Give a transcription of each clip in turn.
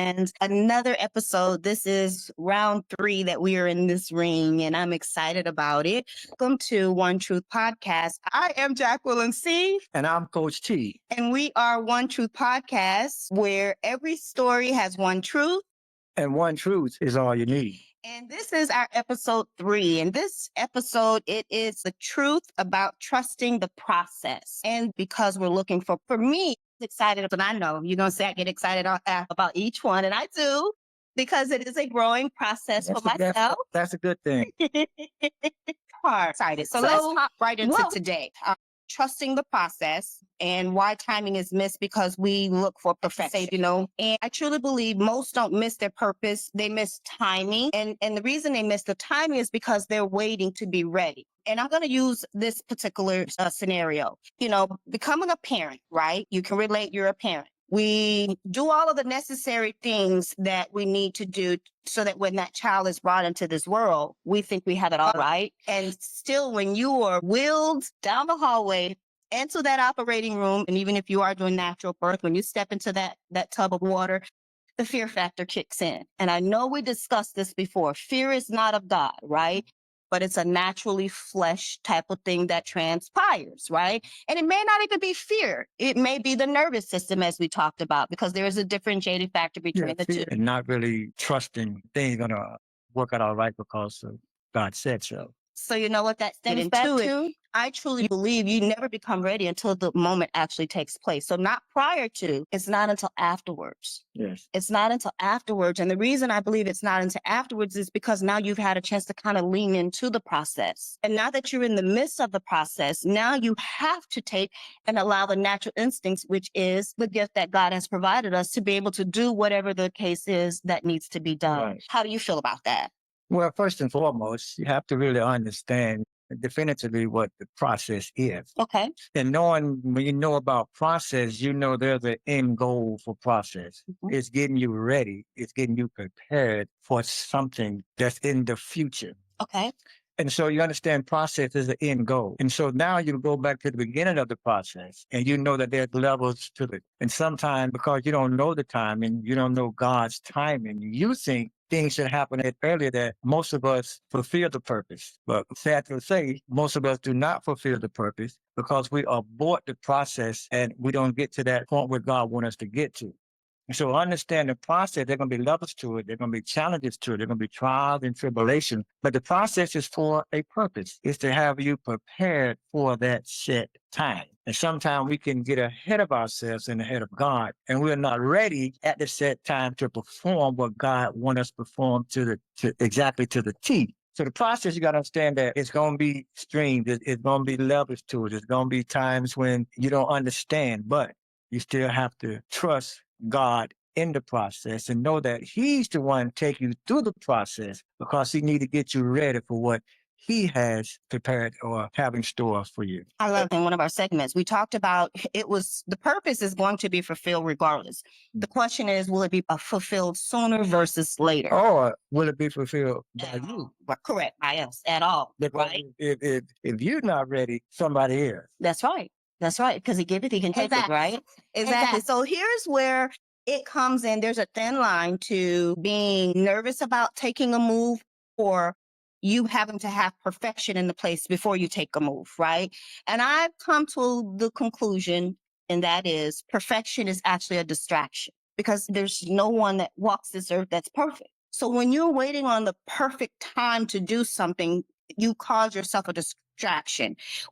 and another episode. This is round 3 that we are in this ring, and I'm excited about it. Welcome to One Truth Podcast. I am Jacqueline C. And I'm Coach T. And we are One Truth Podcast, where every story has one truth. And one truth is all you need. And this is our episode 3. In this episode, it is the truth about trusting the process. And because we're looking for me, excited, but I know you're going to say I get excited about each one. And I do, because it is a growing process for myself. That's a good thing. Excited. So let's hop right into today. Trusting the process and why timing is missed because we look for perfection, and I truly believe most don't miss their purpose. They miss timing. And the reason they miss the timing is because they're waiting to be ready. And I'm going to use this particular scenario, becoming a parent, right? You can relate, you're a parent. We do all of the necessary things that we need to do so that when that child is brought into this world, we think we have it all right. And still, when you are wheeled down the hallway into that operating room, and even if you are doing natural birth, when you step into that tub of water, the fear factor kicks in. And I know we discussed this before. Fear is not of God, right? But it's a naturally flesh type of thing that transpires, right? And it may not even be fear. It may be the nervous system, as we talked about, because there is a differentiating factor between the two. And not really trusting things going to work out all right because God said so. So you know what that stems back to? I truly believe you never become ready until the moment actually takes place. So not prior to, it's not until afterwards. Yes. It's not until afterwards. And the reason I believe it's not until afterwards is because now you've had a chance to kind of lean into the process. And now that you're in the midst of the process, now you have to take and allow the natural instincts, which is the gift that God has provided us to be able to do whatever the case is that needs to be done. Right. How do you feel about that? Well, first and foremost, you have to really understand definitively what the process is. Okay. And when you know about process, you know there's an end goal for process. Mm-hmm. It's getting you ready. It's getting you prepared for something that's in the future. Okay. And so you understand process is the end goal. And so now you go back to the beginning of the process and you know that there's levels to it. And sometimes because you don't know the timing, you don't know God's timing, you think things should happen earlier that most of us fulfill the purpose. But sad to say, most of us do not fulfill the purpose because we abort the process and we don't get to that point where God wants us to get to. And so understand the process, there are going to be levels to it. There are going to be challenges to it. There are going to be trials and tribulations. But the process is for a purpose. It's to have you prepared for that set time. And sometimes we can get ahead of ourselves and ahead of God. And we're not ready at the set time to perform what God wants us to perform exactly to the T. So the process, you got to understand that it's going to be streams. It's going to be levels to it. It's going to be times when you don't understand, but you still have to trust God in the process and know that He's the one taking you through the process because He needs to get you ready for what He has prepared or have in store for you. I love in one of our segments, we talked about the purpose is going to be fulfilled regardless. The question is, will it be fulfilled sooner versus later? Or will it be fulfilled by you? Correct, by us at all. Right? If you're not ready, somebody else. That's right. That's right. Because He gave it, He can take it, right? Exactly. So here's where it comes in. There's a thin line to being nervous about taking a move or you having to have perfection in the place before you take a move, right? And I've come to the conclusion, and that is perfection is actually a distraction because there's no one that walks this earth that's perfect. So when you're waiting on the perfect time to do something, you cause yourself a distraction.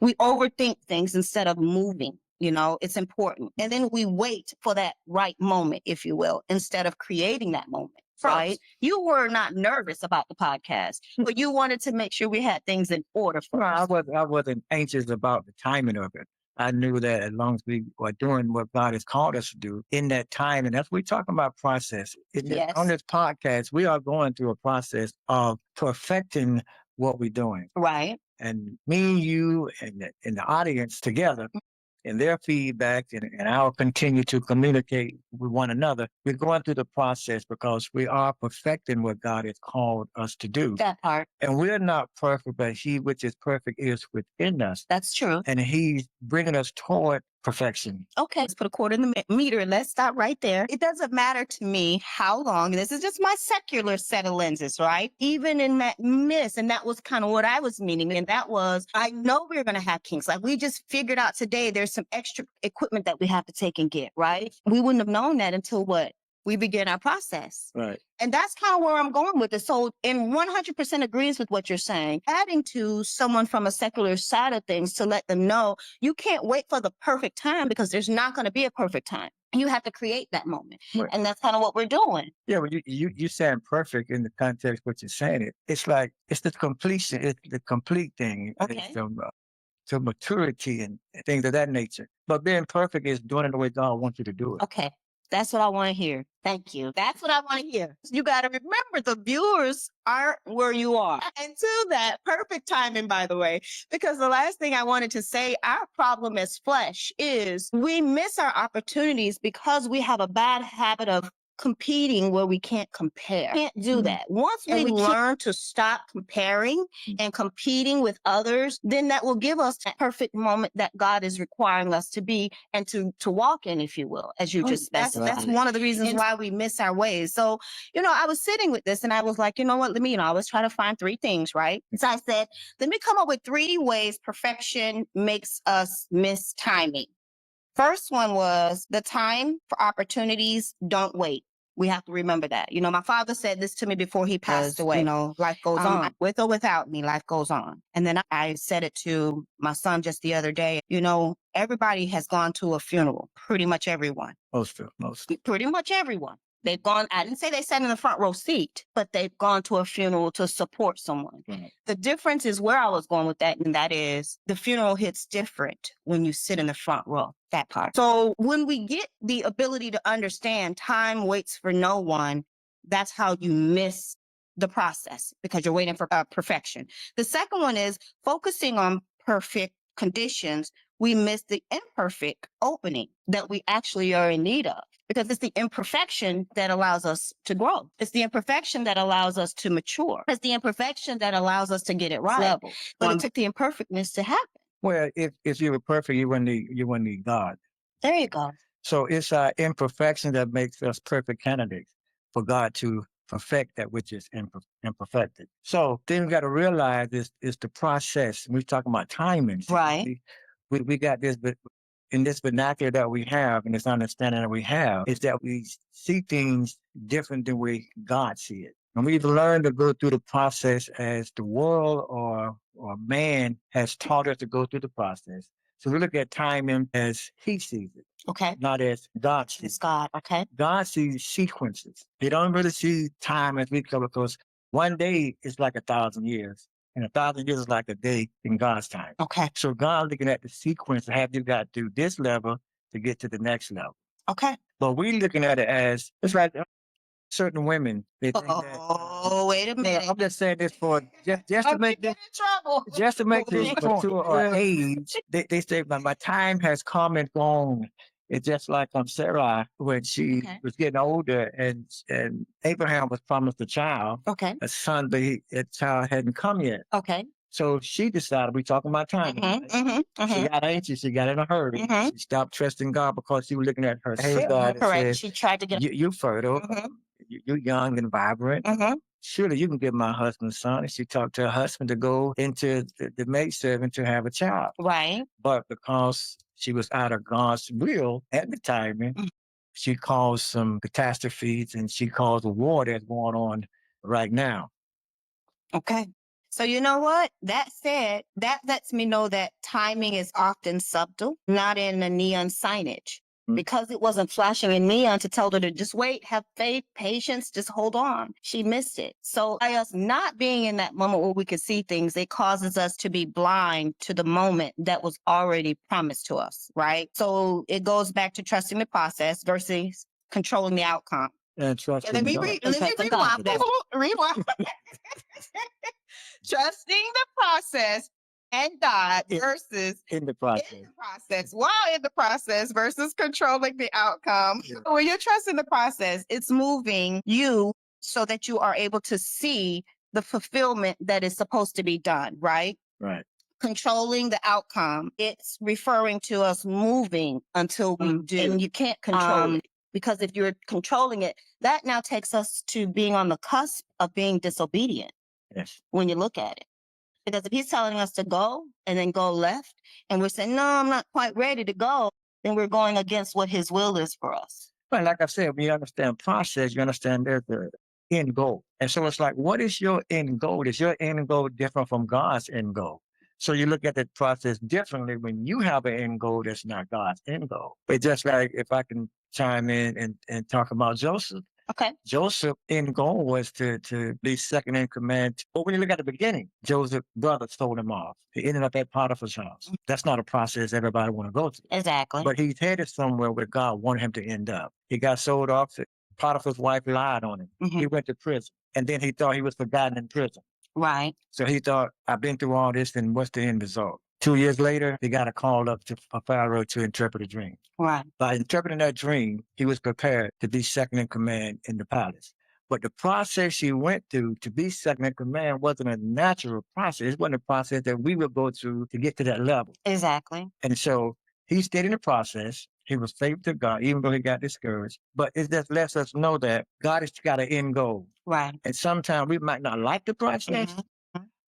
We overthink things instead of moving. It's important. And then we wait for that right moment, if you will, instead of creating that moment, right? You were not nervous about the podcast, but you wanted to make sure we had things in order for us. I wasn't anxious about the timing of it. I knew that as long as we were doing what God has called us to do in that time, and that's what we're talking about process. Yes. On this podcast, we are going through a process of perfecting what we're doing. Right. And me, you, and the audience together, and their feedback, and I'll continue to communicate with one another. We're going through the process because we are perfecting what God has called us to do. That part. And we're not perfect, but He which is perfect is within us. That's true. And He's bringing us toward perfection. Okay, let's put a quarter in the meter and let's stop right there. It doesn't matter to me how long. This is just my secular set of lenses, right? Even in that miss, and that was kind of what I was meaning. And that was, I know we're going to have kinks. Like we just figured out today, there's some extra equipment that we have to take and get, right? We wouldn't have known that until what? We begin our process. Right. And that's kind of where I'm going with it. So in 100% agrees with what you're saying, adding to someone from a secular side of things to let them know you can't wait for the perfect time because there's not going to be a perfect time. You have to create that moment. Right. And that's kind of what we're doing. Yeah, well, you saying perfect in the context what you're saying. It's like it's the completion, it's the complete thing. Okay. It's to maturity and things of that nature. But being perfect is doing it the way God wants you to do it. Okay. That's what I want to hear. Thank you. That's what I want to hear. You got to remember the viewers aren't where you are. And to that, perfect timing, by the way, because the last thing I wanted to say, our problem as flesh is we miss our opportunities because we have a bad habit of competing where we can't compare. Can't do that. Once we learn to stop comparing and competing with others, then that will give us that perfect moment that God is requiring us to be and to walk in, if you will, as you just specified. That's one of the reasons why we miss our ways. So, I was sitting with this and I was like, you know what, let me, I was trying to find 3 things, right? So I said, let me come up with 3 ways perfection makes us miss timing. First one was the time for opportunities don't wait. We have to remember that. My father said this to me before he passed away. Life goes on. With or without me, life goes on. And then I said it to my son just the other day. Everybody has gone to a funeral. Pretty much everyone. Most. Pretty much everyone. They've gone, I didn't say they sat in the front row seat, but they've gone to a funeral to support someone. Right. The difference is where I was going with that, and that is the funeral hits different when you sit in the front row, that part. So when we get the ability to understand time waits for no one, that's how you miss the process because you're waiting for perfection. The second one is focusing on perfect conditions. We miss the imperfect opening that we actually are in need of because it's the imperfection that allows us to grow. It's the imperfection that allows us to mature. It's the imperfection that allows us to get it right. But it took the imperfectness to happen. Well, if you were perfect, you wouldn't need God. There you go. So it's our imperfection that makes us perfect candidates for God to perfect that which is imperfected. So then we got to realize is the process. We're talking about timing. Right. We got this, but in this vernacular that we have and this understanding that we have is that we see things different than way God see it. And we've learned to go through the process as the world or man has taught us to go through the process. So we look at timing as he sees it. Okay. Not as God sees it. It's God. Okay. God sees sequences. He don't really see time as we come because one day is like 1,000 years. And 1,000 years is like a day in God's time. Okay. So God looking at the sequence, have you got to this level to get to the next level. Okay. But we looking at it as, it's like certain women. They think wait a minute. I'm just saying this for, just to make this, in trouble. just to make this mature or age, they say, my time has come and gone. It's just like Sarah when she was getting older and Abraham was promised a child, a son, but that child hadn't come yet. Okay. So she decided, we talking about time. She got anxious. She got in a hurry. She stopped trusting God because she was looking at her God. Correct. She tried to get. You fertile. You're young and vibrant. Surely you can give my husband a son. And she talked to her husband to go into the maidservant to have a child. Right. But because she was out of God's will at the time, she caused some catastrophes and she caused a war that's going on right now. Okay. So you know what? That said, that lets me know that timing is often subtle, not in the neon signage. Because it wasn't flashing in neon to tell her to just wait, have faith, patience, just hold on. She missed it. So by us not being in that moment where we could see things, it causes us to be blind to the moment that was already promised to us, right? So it goes back to trusting the process versus controlling the outcome. And trusting Let me rewind. Rewind. Trusting the process and God versus in the process. While in the process versus controlling the outcome. Yeah. When you're trusting the process, it's moving you so that you are able to see the fulfillment that is supposed to be done, right? Right. controlling the outcome. It's referring to us moving until we do. And you can't control it. Because if you're controlling it, that now takes us to being on the cusp of being disobedient. Yes. When you look at it. Because if he's telling us to go and then go left, and we're saying, no, I'm not quite ready to go, then we're going against what his will is for us. But like I said, when you understand process, you understand there's the end goal. And so it's like, what is your end goal? Is your end goal different from God's end goal? So you look at the process differently when you have an end goal that's not God's end goal. But just like if I can chime in and talk about Joseph. Okay. Joseph's end goal was to be second in command. But when you look at the beginning, Joseph's brother sold him off. He ended up at Potiphar's house. That's not a process everybody want to go through. Exactly. But he's headed somewhere where God wanted him to end up. He got sold off. Potiphar's wife lied on him. He went to prison. And then he thought he was forgotten in prison. Right. So he thought, I've been through all this, and what's the end result? 2 years later, he got a call up to Pharaoh to interpret a dream. Right. By interpreting that dream, he was prepared to be second in command in the palace. But the process he went through to be second in command wasn't a natural process. It wasn't a process that we would go through to get to that level. Exactly. And so he stayed in the process. He was faithful to God, even though he got discouraged. But it just lets us know that God has got an end goal. Right. And sometimes we might not like the process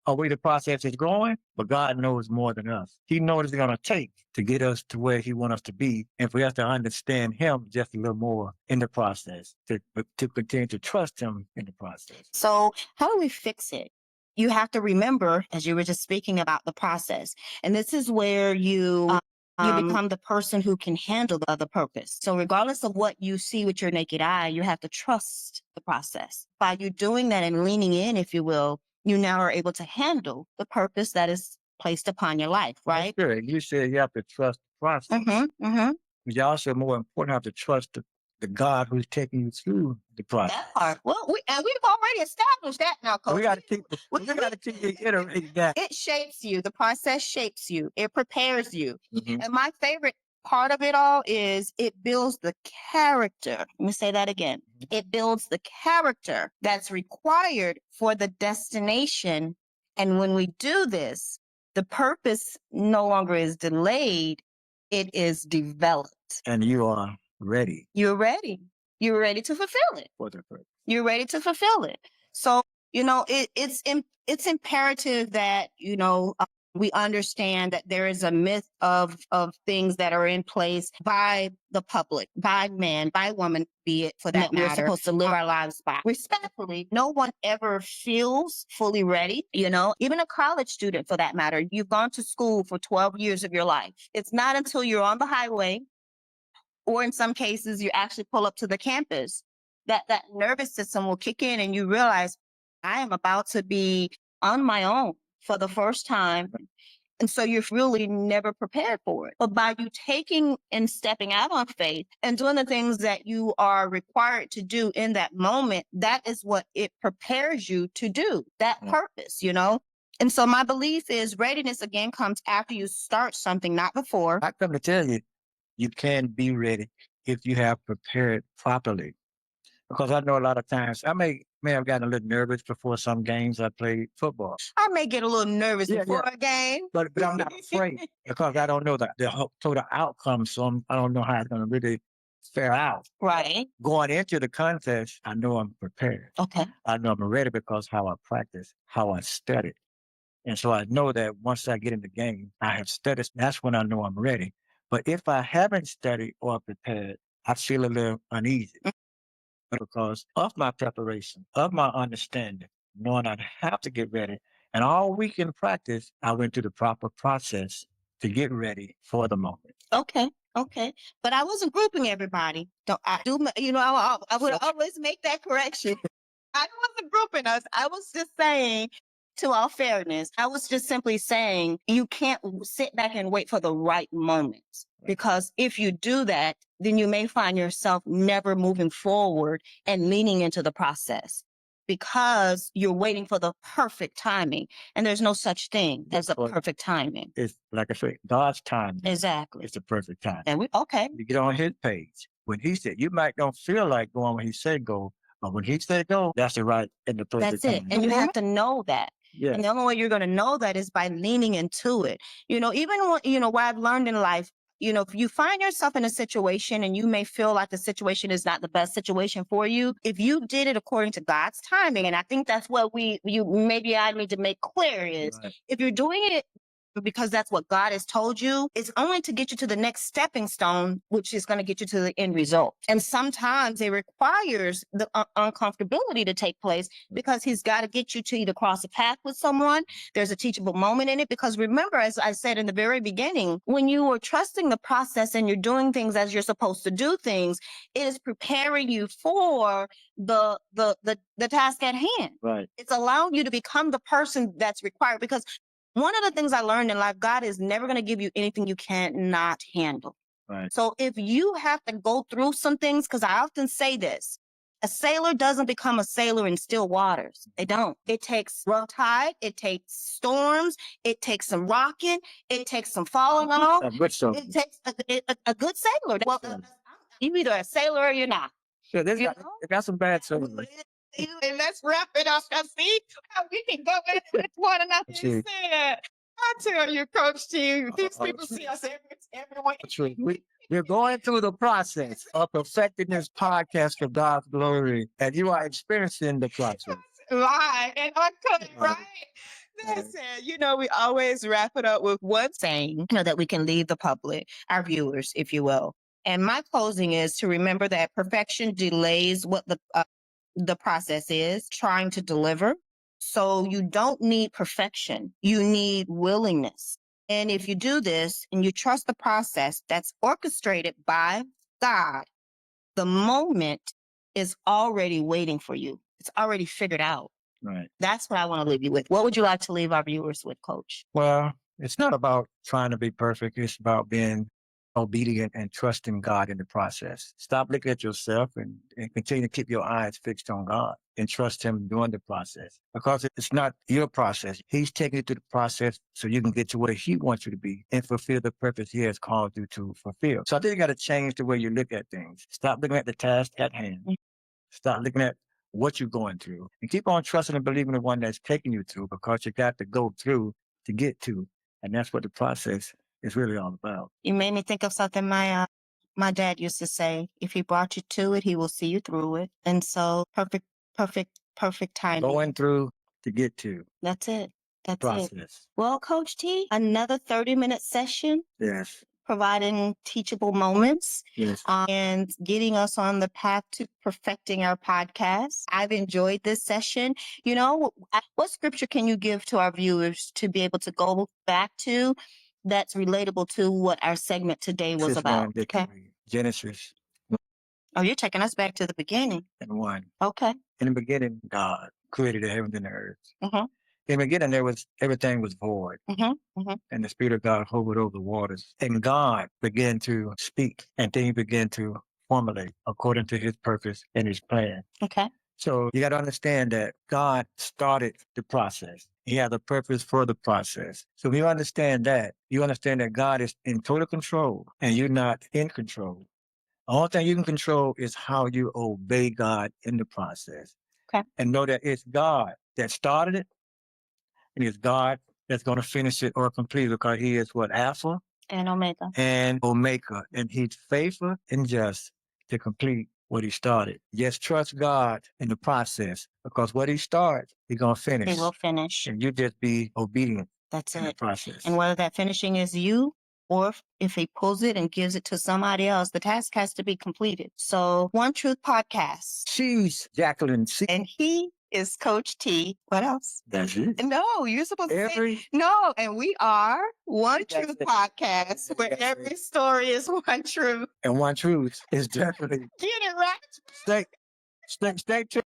or where the process is going, but God knows more than us. He knows what it's going to take to get us to where he wants us to be. And for us to understand him just a little more in the process, to continue to trust him in the process. So how do we fix it? You have to remember, as you were just speaking about the process, and this is where you become the person who can handle the purpose. So regardless of what you see with your naked eye, you have to trust the process. By you doing that and leaning in, if you will, you now are able to handle the purpose that is placed upon your life, right? That's good. You said you have to trust the process. But you also, more important, have to trust the God who's taking you through the process. That part. Well, we've already established that now, Coach. We got to keep reiterating that. It shapes you. The process shapes you. It prepares you. Mhm. And my favorite part of it all is it builds the character. Let me say that again. It builds the character that's required for the destination. And when we do this, the purpose no longer is delayed. It is developed. And you are ready You're ready. You're ready to fulfill it. for the purpose. You're ready to fulfill it. So, it's imperative that, we understand that there is a myth of things that are in place by the public, by man, by woman, be it for that matter. We're supposed to live our lives by. Respectfully, no one ever feels fully ready, even a college student for that matter. You've gone to school for 12 years of your life. It's not until you're on the highway, or in some cases, you actually pull up to the campus, that nervous system will kick in and you realize, I am about to be on my own for the first time. And so you're really never prepared for it. But by you taking and stepping out on faith and doing the things that you are required to do in that moment, that is what it prepares you to do, that purpose, And so my belief is readiness, again, comes after you start something, not before. I come to tell you, you can be ready if you have prepared properly. Because I know a lot of times I may have gotten a little nervous before some games I played football. I may get a little nervous before a game. But I'm not afraid because I don't know the total outcome. So I don't know how it's going to really fare out. Right. Going into the contest, I know I'm prepared. Okay. I know I'm ready because how I practice, how I study. And so I know that once I get in the game, I have studied. That's when I know I'm ready. But if I haven't studied or prepared, I feel a little uneasy because of my preparation, of my understanding, knowing I have to get ready. And all week in practice, I went through the proper process to get ready for the moment. Okay. But I wasn't grouping everybody. I would always make that correction. I wasn't grouping us. I was just saying, to all fairness, I was just simply saying you can't sit back and wait for the right moment. Because if you do that, then you may find yourself never moving forward and leaning into the process because you're waiting for the perfect timing. And there's no such thing as a perfect timing. It's like I said, God's timing. Exactly. It's the perfect time. And You get on his page. When he said, you might don't feel like going when he said go, but when he said go, that's the right and the perfect That's it. time. And you have to know that. Yes. And the only way you're going to know that is by leaning into it. Even what I've learned in life, if you find yourself in a situation and you may feel like the situation is not the best situation for you, if you did it according to God's timing, and I think that's what I need to make clear is, Right. if you're doing it because that's what God has told you, it's only to get you to the next stepping stone, which is going to get you to the end result. And sometimes it requires the uncomfortability to take place because he's got to get you to either cross a path with someone. There's a teachable moment in it because remember, as I said in the very beginning, when you are trusting the process and you're doing things as you're supposed to do things, it is preparing you for the task at hand. Right. It's allowing you to become the person that's required because one of the things I learned in life, God is never going to give you anything you cannot handle. Right. So if you have to go through some things, because I often say this, a sailor doesn't become a sailor in still waters. They don't. It takes rough tide. It takes storms. It takes some rocking. It takes some falling off. It takes a good sailor. Well, you're either a sailor or you're not. So they got some bad sailors. And let's wrap it up. I see how we can go with one another. True. I tell you, Coach T, these people true. see us everywhere. True. We're going through the process of perfecting this podcast for God's glory, and you are experiencing the process. Live and uncut, right? Listen, we always wrap it up with one saying, that we can leave the public, our viewers, if you will. And my closing is to remember that perfection delays what the process is trying to deliver. So you don't need perfection. You need willingness. And if you do this and you trust the process that's orchestrated by God, the moment is already waiting for you. It's already figured out. Right. That's what I want to leave you with. What would you like to leave our viewers with, Coach? Well, it's not about trying to be perfect. It's about being obedient and trusting God in the process. Stop looking at yourself and continue to keep your eyes fixed on God and trust Him during the process. Because it's not your process. He's taking you through the process so you can get to where He wants you to be and fulfill the purpose He has called you to fulfill. So I think you got to change the way you look at things. Stop looking at the task at hand. Stop looking at what you're going through and keep on trusting and believing the one that's taking you through, because you got to go through to get to. And that's what the process is really all about. You made me think of something my dad used to say: if he brought you to it, he will see you through it. And so perfect timing. Going through to get to. That's it. That's process. it. Well, Coach T, another 30-minute session. Yes. Providing teachable moments. Yes. And getting us on the path to perfecting our podcast. I've enjoyed this session. What scripture can you give to our viewers to be able to go back to that's relatable to what our segment today was about? Okay. Genesis. Oh, you're taking us back to the beginning. And 1. Okay. In the beginning, God created the heavens and the earth. Mm-hmm. In the beginning, everything was void. Mm-hmm. Mm-hmm. And the Spirit of God hovered over the waters. And God began to speak, and then He began to formulate according to His purpose and His plan. Okay. So you got to understand that God started the process. He had a purpose for the process. So when you understand that God is in total control and you're not in control. The only thing you can control is how you obey God in the process. Okay. And know that it's God that started it, and it's God that's going to finish it or complete it, because He is what? Alpha and Omega. And He's faithful and just to complete what He started. Just trust God in the process, because what He starts, He's going to finish. He will finish. And you just be obedient. That's in it. The process. And whether that finishing is you, or if he pulls it and gives it to somebody else, the task has to be completed. So, One Truth Podcast. She's Jacqueline C. And he is Coach T. What else? That's it. No, you're supposed to say no. And we are One Truth Podcast, where every story is one truth. And one truth is definitely. Get it right. Stay tuned.